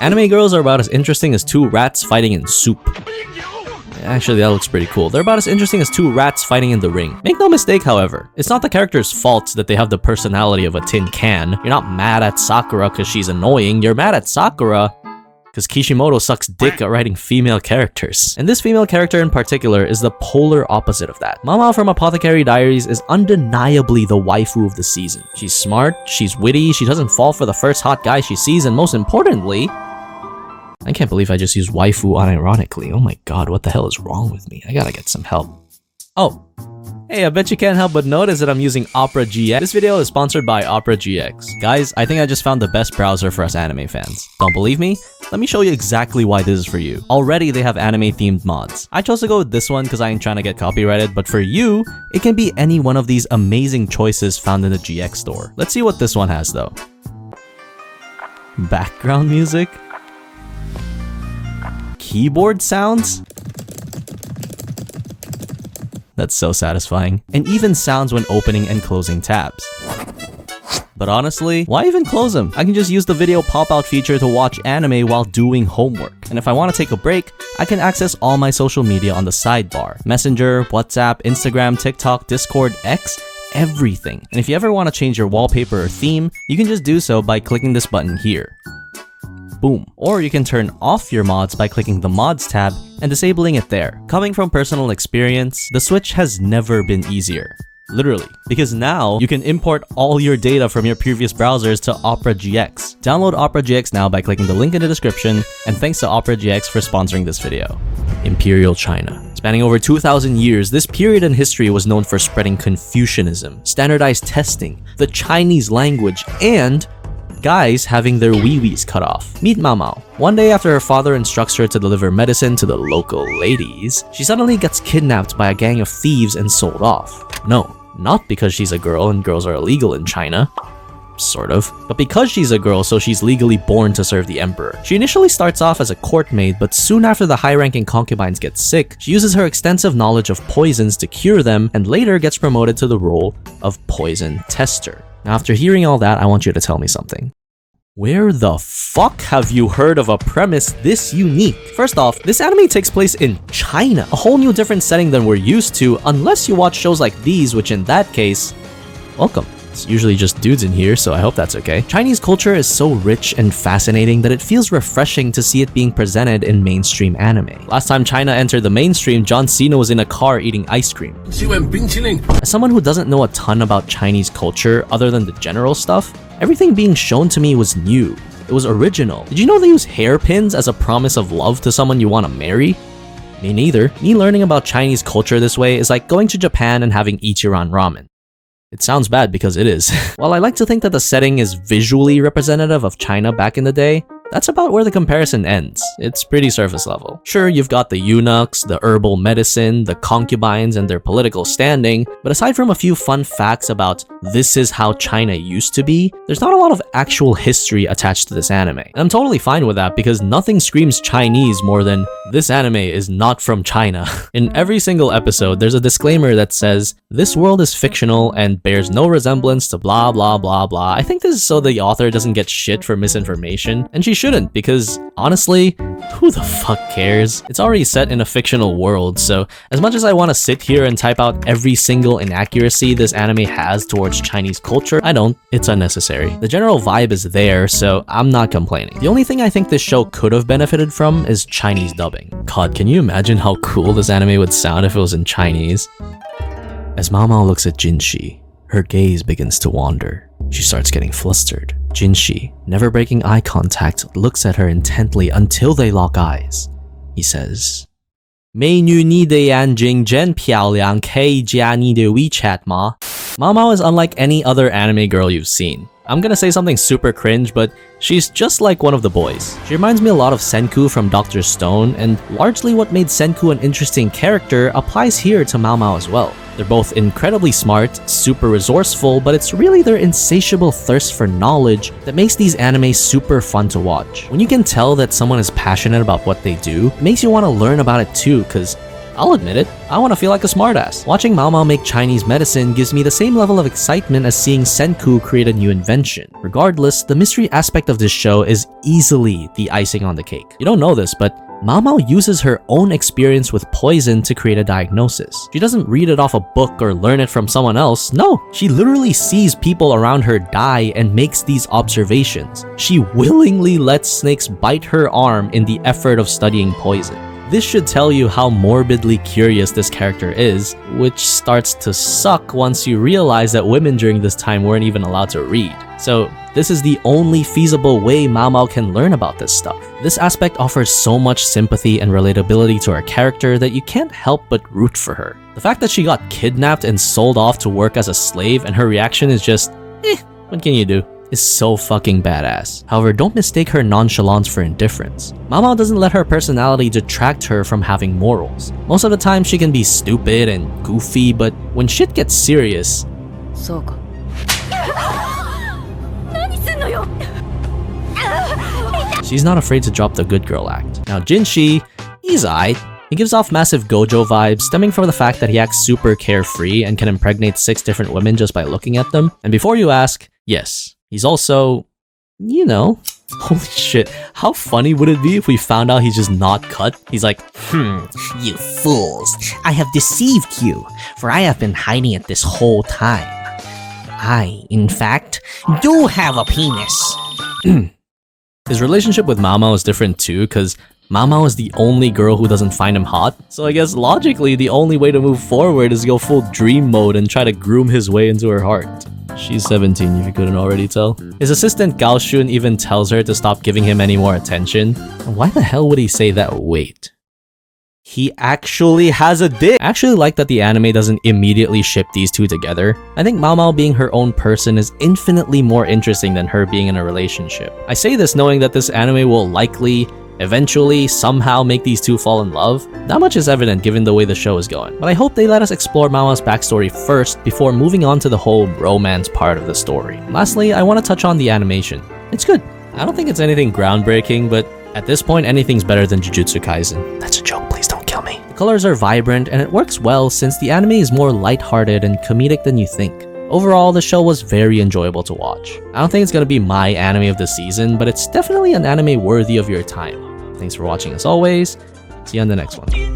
Anime girls are about as interesting as two rats fighting in soup. Actually, that looks pretty cool. They're about as interesting as two rats fighting in the ring. Make no mistake, however, it's not the character's fault that they have the personality of a tin can. You're not mad at Sakura because she's annoying. You're mad at Sakura because Kishimoto sucks dick at writing female characters. And this female character in particular is the polar opposite of that. MaoMao from Apothecary Diaries is undeniably the waifu of the season. She's smart, she's witty, she doesn't fall for the first hot guy she sees, and most importantly, I can't believe I just used waifu unironically. Oh my god, what the hell is wrong with me? I gotta get some help. Oh. Hey, I bet you can't help but notice that I'm using Opera GX. This video is sponsored by Opera GX. Guys, I think I just found the best browser for us anime fans. Don't believe me? Let me show you exactly why this is for you. Already, they have anime-themed mods. I chose to go with this one because I ain't trying to get copyrighted, but for you, it can be any one of these amazing choices found in the GX store. Let's see what this one has, though. Background music? Keyboard sounds? That's so satisfying. And even sounds when opening and closing tabs. But honestly, why even close them? I can just use the video pop-out feature to watch anime while doing homework. And if I want to take a break, I can access all my social media on the sidebar. Messenger, WhatsApp, Instagram, TikTok, Discord, X, everything. And if you ever want to change your wallpaper or theme, you can just do so by clicking this button here. Boom. Or you can turn off your mods by clicking the mods tab and disabling it there. Coming from personal experience, the switch has never been easier. Literally. Because now, you can import all your data from your previous browsers to Opera GX. Download Opera GX now by clicking the link in the description, and thanks to Opera GX for sponsoring this video. Imperial China. Spanning over 2,000 years, this period in history was known for spreading Confucianism, standardized testing, the Chinese language, and guys having their wee-wees cut off. Meet MaoMao. One day after her father instructs her to deliver medicine to the local ladies, she suddenly gets kidnapped by a gang of thieves and sold off. No, not because she's a girl and girls are illegal in China. Sort of. But because she's a girl, so she's legally born to serve the emperor. She initially starts off as a court maid, but soon after the high-ranking concubines get sick, she uses her extensive knowledge of poisons to cure them, and later gets promoted to the role of poison tester. Now, after hearing all that, I want you to tell me something. Where the fuck have you heard of a premise this unique? First off, this anime takes place in China, a whole new different setting than we're used to, unless you watch shows like these, which in that case, welcome. It's usually just dudes in here, so I hope that's okay. Chinese culture is so rich and fascinating that it feels refreshing to see it being presented in mainstream anime. Last time China entered the mainstream, John Cena was in a car eating ice cream. As someone who doesn't know a ton about Chinese culture other than the general stuff, everything being shown to me was new. It was original. Did you know they use hairpins as a promise of love to someone you want to marry? Me neither. Me learning about Chinese culture this way is like going to Japan and having Ichiran ramen. It sounds bad because it is. While I like to think that the setting is visually representative of China back in the day, that's about where the comparison ends. It's pretty surface level. Sure, you've got the eunuchs, the herbal medicine, the concubines, and their political standing, but aside from a few fun facts about this is how China used to be, there's not a lot of actual history attached to this anime. And I'm totally fine with that because nothing screams Chinese more than this anime is not from China. In every single episode, there's a disclaimer that says, this world is fictional and bears no resemblance to blah blah blah blah. I think this is so the author doesn't get shit for misinformation, and she shouldn't, because honestly, who the fuck cares? It's already set in a fictional world, so as much as I want to sit here and type out every single inaccuracy this anime has towards Chinese culture, I don't. It's unnecessary. The general vibe is there, so I'm not complaining. The only thing I think this show could have benefited from is Chinese dubbing. God, can you imagine how cool this anime would sound if it was in Chinese? As MaoMao looks at Jinshi, her gaze begins to wander. She starts getting flustered. Jinshi, never breaking eye contact, looks at her intently until they lock eyes. He says, 美女你的眼睛真漂亮，可以加你的 WeChat 吗? MaoMao is unlike any other anime girl you've seen. I'm gonna say something super cringe, but she's just like one of the boys. She reminds me a lot of Senku from Dr. Stone, and largely what made Senku an interesting character applies here to MaoMao as well. They're both incredibly smart, super resourceful, but it's really their insatiable thirst for knowledge that makes these anime super fun to watch. When you can tell that someone is passionate about what they do, it makes you want to learn about it too, because I'll admit it, I want to feel like a smartass. Watching MaoMao make Chinese medicine gives me the same level of excitement as seeing Senku create a new invention. Regardless, the mystery aspect of this show is easily the icing on the cake. You don't know this, but MaoMao uses her own experience with poison to create a diagnosis. She doesn't read it off a book or learn it from someone else. No, she literally sees people around her die and makes these observations. She willingly lets snakes bite her arm in the effort of studying poison. This should tell you how morbidly curious this character is, which starts to suck once you realize that women during this time weren't even allowed to read. So this is the only feasible way MaoMao can learn about this stuff. This aspect offers so much sympathy and relatability to her character that you can't help but root for her. The fact that she got kidnapped and sold off to work as a slave and her reaction is just, what can you do? Is so fucking badass. However, don't mistake her nonchalance for indifference. MaoMao doesn't let her personality detract her from having morals. Most of the time she can be stupid and goofy, but when shit gets serious, she's not afraid to drop the good girl act. Now Jinshi, he's aight. He gives off massive Gojo vibes, stemming from the fact that he acts super carefree and can impregnate 6 different women just by looking at them. And before you ask, yes, he's also, you know, holy shit, how funny would it be if we found out he's just not cut? He's like, You fools, I have deceived you, for I have been hiding it this whole time. I, in fact, do have a penis. His relationship with MaoMao is different too, because MaoMao is the only girl who doesn't find him hot. So I guess logically, the only way to move forward is go full dream mode and try to groom his way into her heart. She's 17 if you couldn't already tell. His assistant Gao Shun even tells her to stop giving him any more attention. And why the hell would he say that? Wait. He actually has a dick! I actually like that the anime doesn't immediately ship these two together. I think MaoMao being her own person is infinitely more interesting than her being in a relationship. I say this knowing that this anime will likely, eventually, somehow make these two fall in love. That much is evident given the way the show is going. But I hope they let us explore MaoMao's backstory first before moving on to the whole romance part of the story. Lastly, I want to touch on the animation. It's good. I don't think it's anything groundbreaking, but at this point, anything's better than Jujutsu Kaisen. That's a joke, please don't kill me. The colors are vibrant, and it works well since the anime is more lighthearted and comedic than you think. Overall, the show was very enjoyable to watch. I don't think it's gonna be my anime of the season, but it's definitely an anime worthy of your time. Thanks for watching as always. See you on the next one.